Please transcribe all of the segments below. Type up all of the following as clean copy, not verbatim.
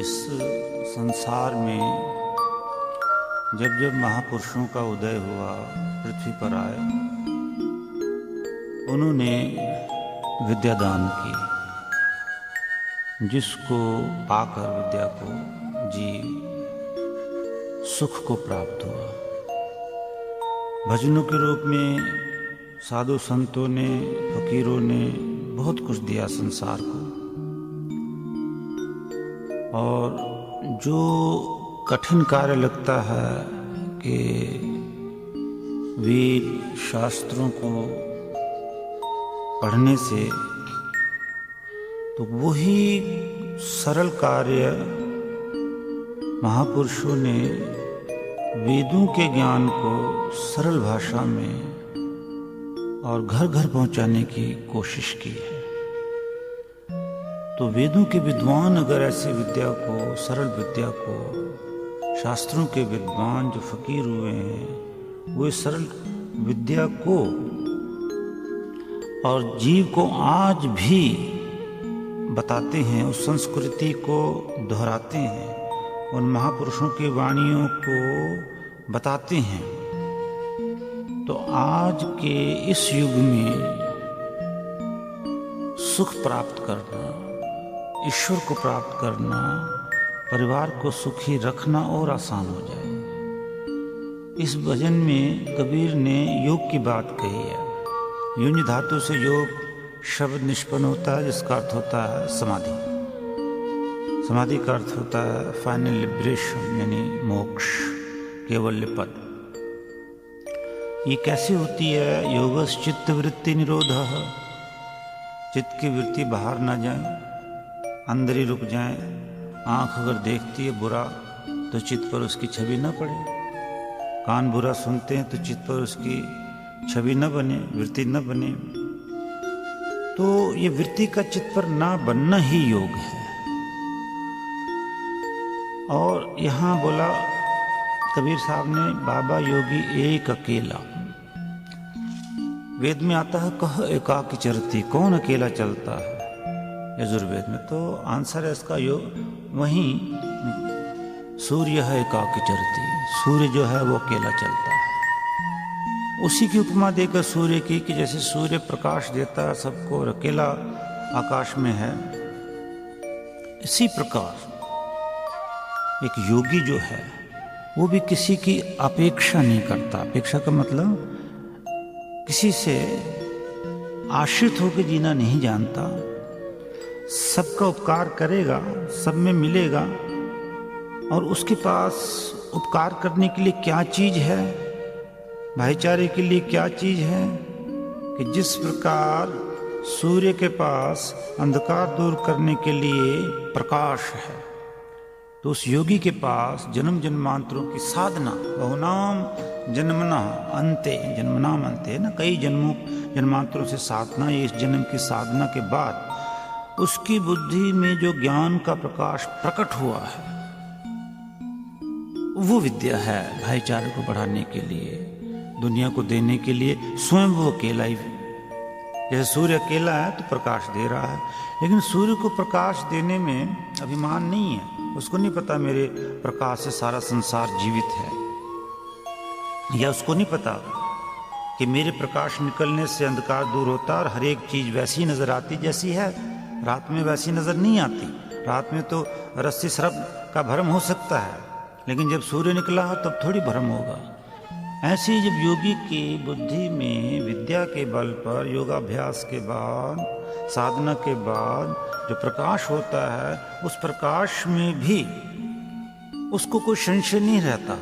इस संसार में जब जब महापुरुषों का उदय हुआ, पृथ्वी पर आए, उन्होंने विद्यादान की, जिसको पाकर विद्या को सुख को प्राप्त हुआ। भजनों के रूप में साधु संतों ने, फकीरों ने बहुत कुछ दिया संसार को, और जो कठिन कार्य लगता है कि वेद शास्त्रों को पढ़ने से, तो वही सरल कार्य महापुरुषों ने वेदों के ज्ञान को सरल भाषा में और घर घर पहुंचाने की कोशिश की है। तो वेदों के विद्वान अगर ऐसी विद्या को, सरल विद्या को, शास्त्रों के विद्वान जो फकीर हुए हैं, वो इस सरल विद्या को और जीव को आज भी बताते हैं, उस संस्कृति को दोहराते हैं, उन महापुरुषों की वाणियों को बताते हैं, तो आज के इस युग में सुख प्राप्त करना, ईश्वर को प्राप्त करना, परिवार को सुखी रखना और आसान हो जाए। इस भजन में कबीर ने योग की बात कही है। युंज धातु से योग शब्द निष्पन्न होता है, जिसका अर्थ होता है समाधि। समाधि का अर्थ होता है फाइनल लिबरेशन, यानी मोक्ष, केवल्य पद। ये कैसे होती है? योगस चित्त वृत्ति निरोधः, चित्त की वृत्ति बाहर ना जाए, अंदर ही रुक जाए। आंख अगर देखती है बुरा तो चित्त पर उसकी छवि न पड़े, कान बुरा सुनते हैं तो चित्त पर उसकी छवि न बने, वृत्ति न बने। तो ये वृत्ति का चित्त पर ना बनना ही योग है। और यहाँ बोला कबीर साहब ने, बाबा योगी एक अकेला। वेद में आता है कह एकाकी चरती, कौन अकेला चलता है यजुर्वेद में? तो आंसर है इसका वहीं सूर्य है एकाकी चरती, सूर्य जो है वो अकेला चलता है। उसी की उपमा देकर सूर्य की, कि जैसे सूर्य प्रकाश देता है सबको और अकेला आकाश में है, इसी प्रकार एक योगी जो है वो भी किसी की अपेक्षा नहीं करता। अपेक्षा का मतलब किसी से आश्रित होकर जीना नहीं जानता, सबका उपकार करेगा, सब में मिलेगा। और उसके पास उपकार करने के लिए क्या चीज है, भाईचारे के लिए क्या चीज है, कि जिस प्रकार सूर्य के पास अंधकार दूर करने के लिए प्रकाश है, तो उस योगी के पास जन्म जन्मांतरों की साधना, बहुनाम जन्मना अंते, जन्मनाम अंते ना, कई जन्मांतरों से साधना, ये इस जन्म की साधना के बाद उसकी बुद्धि में जो ज्ञान का प्रकाश प्रकट हुआ है, वो विद्या है भाईचारे को बढ़ाने के लिए, दुनिया को देने के लिए। स्वयं वो अकेला ही, जैसे सूर्य अकेला है तो प्रकाश दे रहा है, लेकिन सूर्य को प्रकाश देने में अभिमान नहीं है। उसको नहीं पता मेरे प्रकाश से सारा संसार जीवित है, या उसको नहीं पता कि मेरे प्रकाश निकलने से अंधकार दूर होता और हर एक चीज वैसी नजर आती जैसी है। रात में वैसी नजर नहीं आती, रात में तो रस्सी सर्प का भ्रम हो सकता है, लेकिन जब सूर्य निकला तब थोड़ी भ्रम होगा। ऐसे ही जब योगी की बुद्धि में विद्या के बल पर, योगाभ्यास के बाद, साधना के बाद जो प्रकाश होता है, उस प्रकाश में भी उसको कोई संशय नहीं रहता,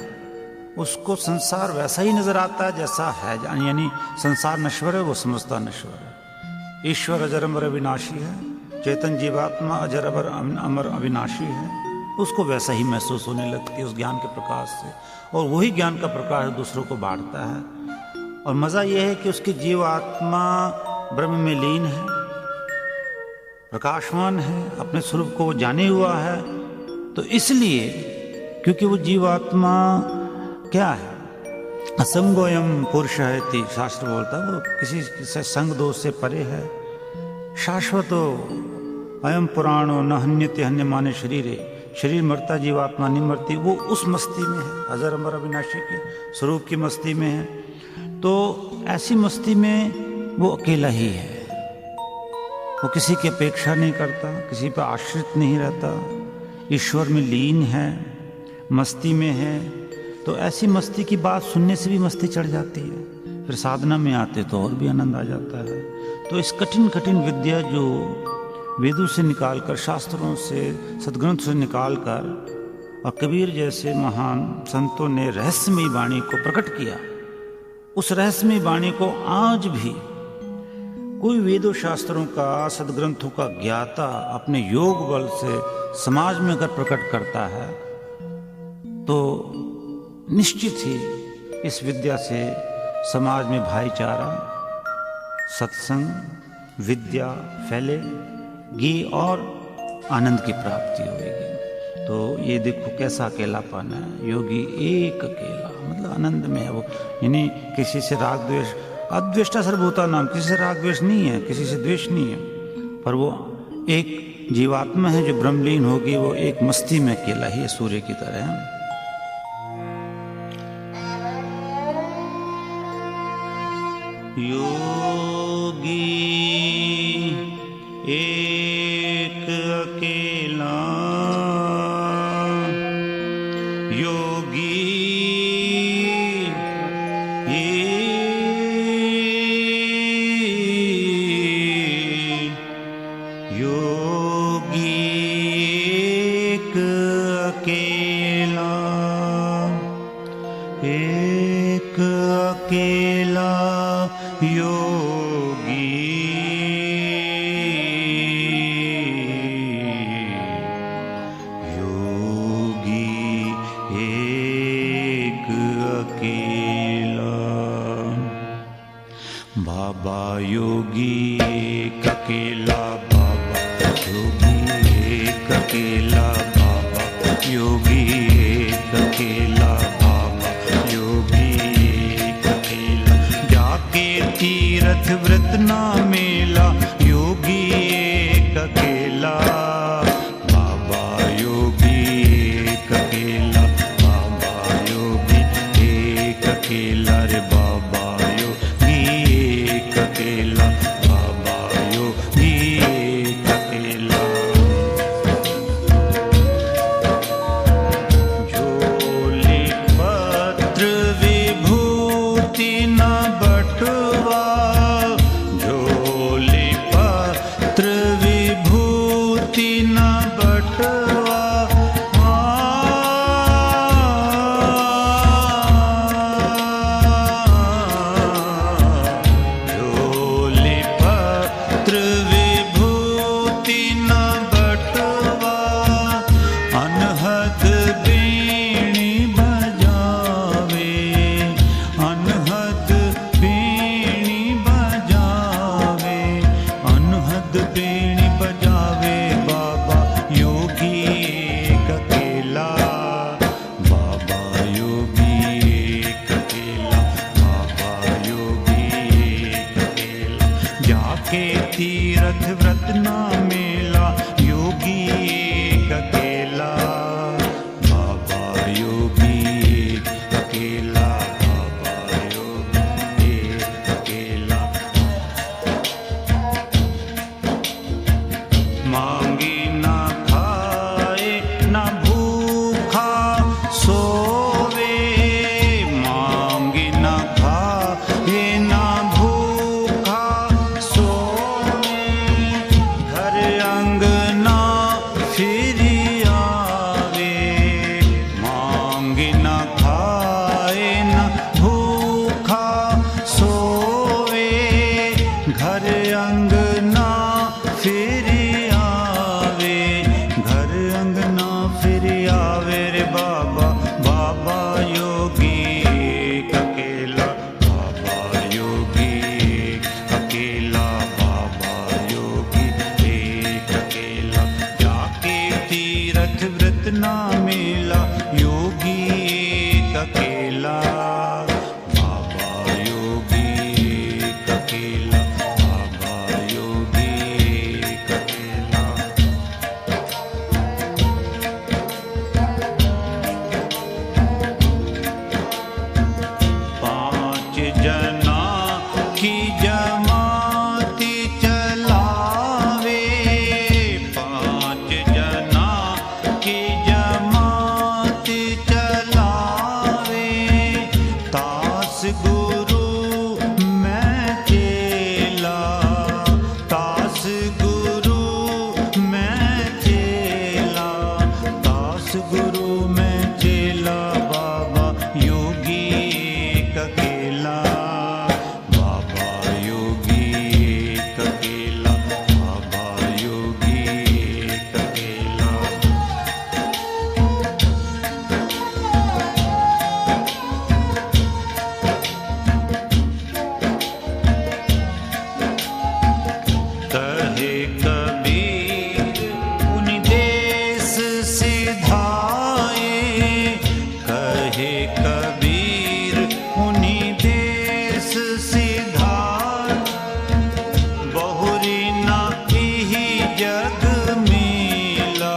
उसको संसार वैसा ही नजर आता है जैसा है। यानी संसार नश्वर है, वो समझता नश्वर है। ईश्वर अजर अमर अविनाशी है, चेतन जीवात्मा अजर अमर अविनाशी है, उसको वैसा ही महसूस होने लगती है उस ज्ञान के प्रकाश से। और वही ज्ञान का प्रकाश दूसरों को बांटता है। और मजा यह है कि उसकी जीवात्मा ब्रह्म में लीन है, प्रकाशमान है, अपने स्वरूप को वो जाने हुआ है। तो इसलिए, क्योंकि वो जीवात्मा क्या है, असंगोयम पुरुष है, शास्त्र बोलता है, वो किसी संग दोष से परे है। शाश्वतो अयम पुराणो न हन्यते हन्यमाने शरीरे, शरीर मरता जीवात्मा नहीं मरती, वो उस मस्ती में है, अजर अमर अविनाशी के स्वरूप की मस्ती में है। तो ऐसी मस्ती में वो अकेला ही है, वो किसी की अपेक्षा नहीं करता, किसी पर आश्रित नहीं रहता, ईश्वर में लीन है, मस्ती में है। तो ऐसी मस्ती की बात सुनने से भी मस्ती चढ़ जाती है, फिर साधना में आते तो और भी आनंद आ जाता है। तो इस कठिन कठिन विद्या जो वेदों से निकालकर, शास्त्रों से, सद्ग्रंथ से निकालकर और कबीर जैसे महान संतों ने रहस्यमयी वाणी को प्रकट किया, उस रहस्यमयी वाणी को आज भी कोई वेदों शास्त्रों का, सद्ग्रंथों का ज्ञाता अपने योग बल से समाज में अगर प्रकट करता है तो निश्चित ही इस विद्या से समाज में भाईचारा, सत्संग, विद्या फैलेगी और आनंद की प्राप्ति होगी। तो ये देखो कैसा अकेलापन है, योगी एक अकेला, मतलब आनंद में है वो, यानी किसी से राग द्वेष, अद्वेष्टा सर्वभूता नाम, किसी से राग द्वेष नहीं है, किसी से द्वेष नहीं है, पर वो एक जीवात्मा है जो ब्रह्मलीन होगी, वो एक मस्ती में अकेला ही है, सूर्य की तरह है। योगी एक अकेला, योगी योगी एक अकेला, एक अकेला योगी, योगी एक अकेला। बाबा योगी एक अकेला, बाबा योगी एक अकेला, बाबा योगी एक अकेला, बाबा योगी एक अकेला। जाके तीर्थ व्रत ना मेला, योगी एक अकेला, बाबा योगी एक अकेला, बाबा योगी एक अकेला, रे बाबा योगी एक अकेला, बाबा योगी एक अकेला। झोली पत्र विभूति न बटवा, झोली पत्र विभूति न बटवा, झोली पत्र विभूति न बटवा, अनहद बीणी बजावे, अनहद बीणी बजावे, अनहद बीणी बजावे, बाबा योगी एक अकेला, बाबा योगी एक अकेला, बाबा योगी एक अकेला। जाके तीर्थ व्रत ना मेला, योगी एक अकेला, बाबा योगी एक अकेला, बाबा योगी एक अकेला। मांगी ना खाए ना भूखा सोवे, मांगी ना खाए ना भूखा सोवे, घर अंगना फिरी आवे, मांगी ना खाए ना भूखा सोवे, घर अंगना फिरी आवे, घर अंगना फिरी आवे, रे बाबा, बाबा योगी एक अकेला, बाबा योगी एक अकेला, बाबा योगी एक अकेला। जाके तीर्थ व्रत ना मेला, योगी एक अकेला, बाबा योगी एक अकेला, बाबा योगी एक गुरु मैं चेला, दास गुरु मैं चेला, बाबा योगी एक अकेला, बाबा योगी एक अकेला, बाबा योगी एक अकेला। कहे कबीर उन्हीं देश सिधाए, कहे कबीर उन्हीं देश सिधाए, बहुरी ना इही जग मेला,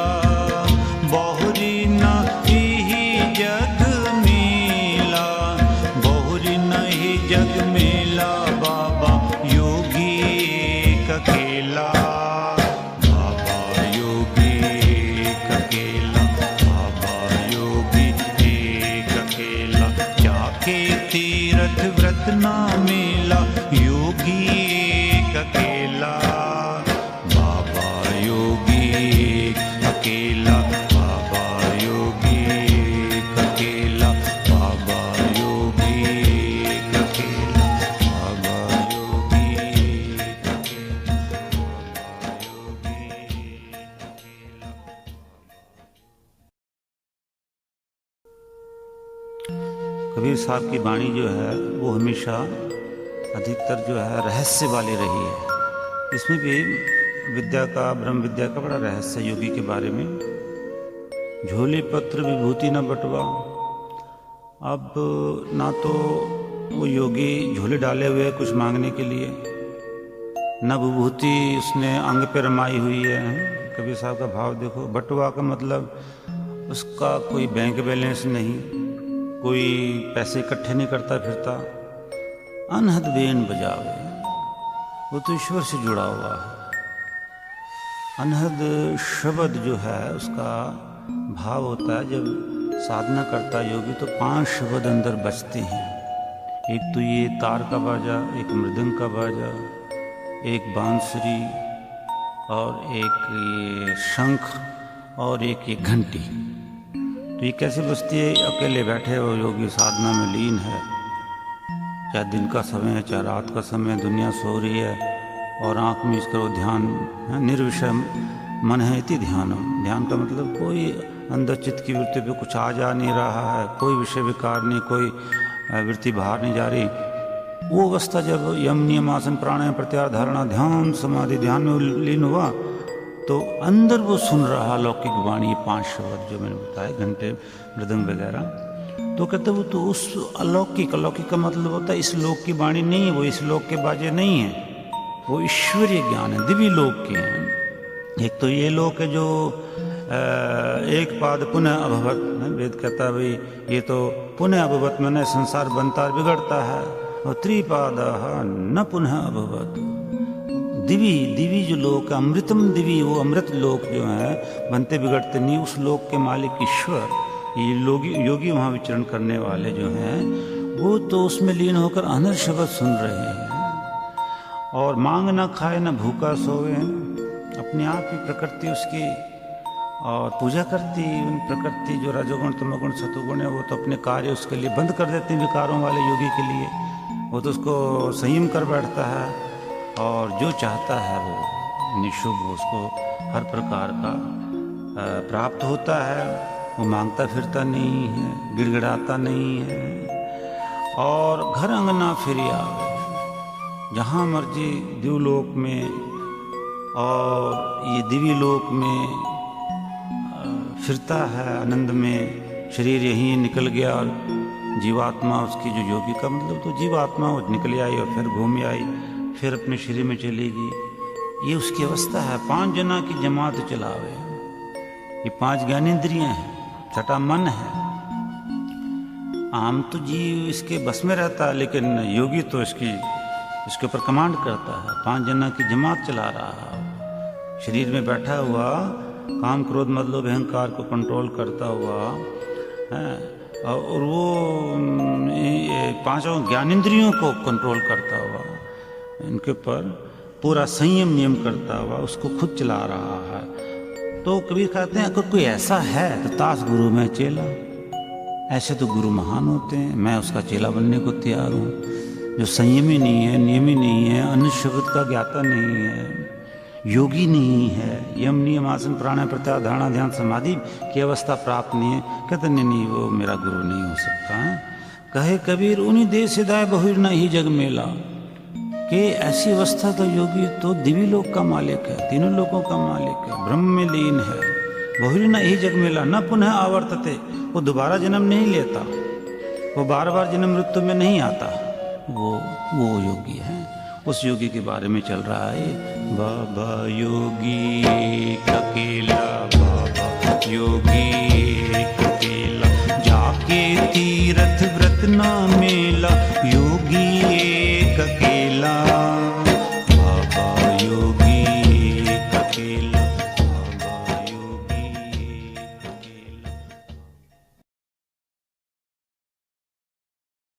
बहुरी ना इही जग मेला, बहुरी नहीं जग मेला, बाबा योगी एक अकेला, बाबा योगी एक अकेला, बाबा योगी एक अकेला। जाके तीर्थ व्रत ना मेला, योगी एक अकेला, बाबा योगी एक अकेला, बाबा योगी एक अकेला, बाबा योगी एक अकेला, बाबा योगी एक अकेला, बाबा योगी एक अकेला। कबीर साहब की वाणी जो है वो हमेशा अधिकतर जो है रहस्य वाली रही है। इसमें भी विद्या का, ब्रह्म विद्या का बड़ा रहस्य है योगी के बारे में। झोली पत्र विभूति न बटवा। अब ना तो वो योगी झोली डाले हुए कुछ मांगने के लिए, न विभूति उसने अंग पे रमाई हुई है। कबीर साहब का भाव देखो, बटवा का मतलब उसका कोई बैंक बैलेंस नहीं, कोई पैसे इकट्ठे नहीं करता फिरता, अनहद बेन बजावे, वो तो ईश्वर से जुड़ा हुआ है। अनहद शब्द जो है उसका भाव होता है, जब साधना करता योगी तो 5 शब्द अंदर बजते हैं। एक तो ये तार का बाजा, एक मृदंग का बाजा, एक बांसुरी और एक ये शंख और एक ये घंटी। तो ये कैसे बजती है? अकेले बैठे हो योगी साधना में लीन है, चाहे दिन का समय है चाहे रात का समय है, दुनिया सो रही है और आँख मीच कर वो ध्यान, निर्विषय मन है इति ध्यानम। ध्यान का मतलब कोई अंदर चित्त की वृत्ति पे कुछ आ जा नहीं रहा है, कोई विषय विकार नहीं, कोई वृत्ति बाहर नहीं जा रही। वो अवस्था जब यम नियम आसन प्राणायाम प्रत्याहार धारणा ध्यान समाधि ध्यान में लीन हुआ तो अंदर वो सुन रहा अलौकिक वाणी, 5 शब्द जो मैंने बताया, घंटे मृदंग वगैरह। तो कहते वो तो उस अलौकिक, अलौकिक का मतलब होता है इस लोक की वाणी नहीं है, वो इस लोक के बाजे नहीं है, वो ईश्वरीय ज्ञान है, दिव्य लोक के हैं। एक तो ये लोक है जो एक पाद पुनः अभवत, वेद कहता है भाई ये तो पुनः अभवत मैंने संसार बनता बिगड़ता है, और त्रिपाद न पुनः अभवत। दिवी जो लोक, अमृतम दिवी, वो अमृत लोक जो है बनते बिगड़ते नहीं, उस लोक के मालिक ईश्वर, ये योगी वहाँ विचरण करने वाले जो हैं वो तो उसमें लीन होकर अनहद शब्द सुन रहे हैं। और मांग ना खाए ना भूखा सोए, अपने आप ही प्रकृति उसकी और पूजा करती, उन प्रकृति जो रजोगुण तमोगुण सतोगुण है वो तो अपने कार्य उसके लिए बंद कर देते हैं विकारों वाले योगी के लिए। वो तो उसको संयम कर बैठता है और जो चाहता है वो निशुभ उसको हर प्रकार का प्राप्त होता है। वो मांगता फिरता नहीं है, गिड़गिड़ाता नहीं है, और घर अंगना फिर आवे, जहाँ मर्जी दिवलोक में और ये दिव्य लोक में फिरता है आनंद में। शरीर यहीं निकल गया और जीवात्मा उसकी जो योगी का मतलब तो जीवात्मा वो निकल आई और फिर घूम आई, फिर अपने शरीर में चलेगी। ये उसकी अवस्था है। 5 जना की जमात चलावे, ये 5 ज्ञानेंद्रियां हैं, 6ठा मन है। आम तो जीव इसके बस में रहता है, लेकिन योगी तो इसके ऊपर कमांड करता है। 5 जना की जमात चला रहा है, शरीर में बैठा हुआ काम क्रोध मतलब अहंकार को कंट्रोल करता हुआ है, और वो 5 ज्ञानेंद्रियों को कंट्रोल करता हुआ इनके ऊपर पूरा संयम नियम करता हुआ उसको खुद चला रहा है। तो कबीर कहते हैं अगर कोई ऐसा है तो ताश गुरु में चेला। ऐसे तो गुरु महान होते हैं, मैं उसका चेला बनने को तैयार हूँ। जो संयमी नहीं है, नियमी नहीं है, अन्य शब्द का ज्ञाता नहीं है, योगी नहीं है, यम नियम आसन प्राणायाम प्रत्याहार धारणा ध्यान समाधि की अवस्था प्राप्त नहीं है, कहते नहीं वो मेरा गुरु नहीं हो सकता है। कहे कबीर उन्हीं देश हिदाय बहुर न ही जग मेला, कि ऐसी अवस्था तो योगी तो दिव्य लोक का मालिक है, तीनों लोकों का मालिक है, ब्रह्म में लीन है, बहुरी न ही जग मेला, न पुनः आवर्तते, वो दोबारा जन्म नहीं लेता, वो बार बार जन्म मृत्यु में नहीं आता, वो योगी है। उस योगी के बारे में चल रहा है बाबा योगी अकेला, बाबा योगी